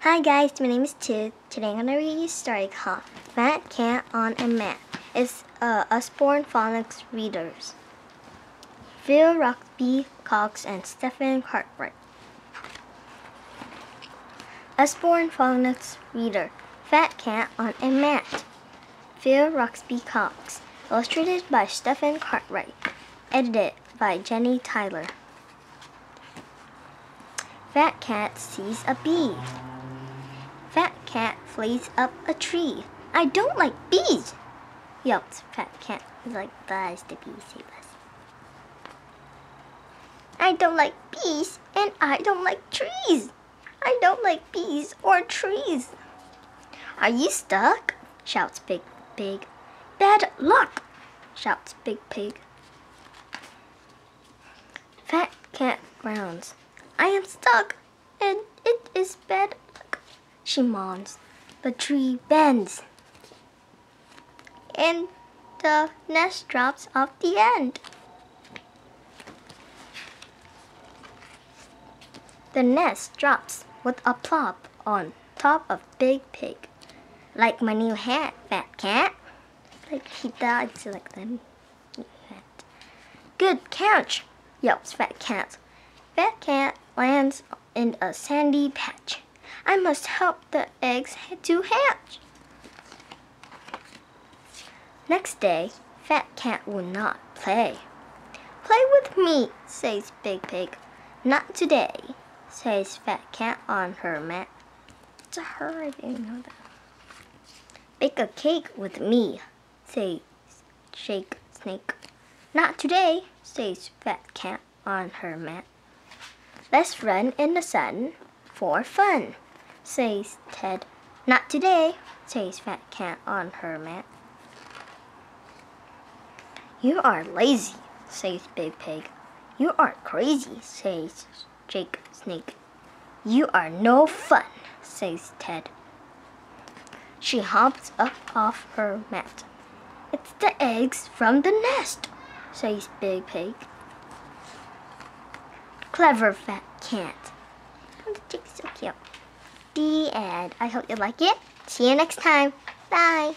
Hi guys, my name is Tid. Today I'm gonna read you a story called Fat Cat on a Mat. It's Usborne Phonics readers. Phil Roxby Cox and Stephen Cartwright. Usborne Phonics reader. Fat Cat on a Mat. Phil Roxby Cox. Illustrated by Stephen Cartwright. Edited by Jenny Tyler. Fat Cat sees a bee. Fat Cat flees up a tree. I don't like bees, yelps Fat Cat. Like, buzz the bee, say buzz. I don't like bees and I don't like trees. I don't like bees or trees. Are you stuck? Shouts Big Pig. Bad luck, shouts Big Pig. Fat Cat groans. I am stuck and it is bad luck, she moans. The tree bends and the nest drops off the end. The nest drops with a plop on top of Big Pig. Like my new hat, Fat Cat. Like he does like the new hat. Good catch, yelps Fat Cat. Fat Cat lands in a sandy patch. I must help the eggs to hatch. Next day, Fat Cat will not play. Play with me, says Big Pig. Not today, says Fat Cat on her mat. It's a her, I didn't know that. Bake a cake with me, says Shake Snake. Not today, says Fat Cat on her mat. Let's run in the sun for fun, says Ted. Not today, says Fat Cat on her mat. You are lazy, says Big Pig. You are crazy, says Jake Snake. You are no fun, says Ted. She hops up off her mat. It's the eggs from the nest, says Big Pig. Clever Fat Cat. Oh, the chick's so cute. The end. I hope you like it. See you next time. Bye.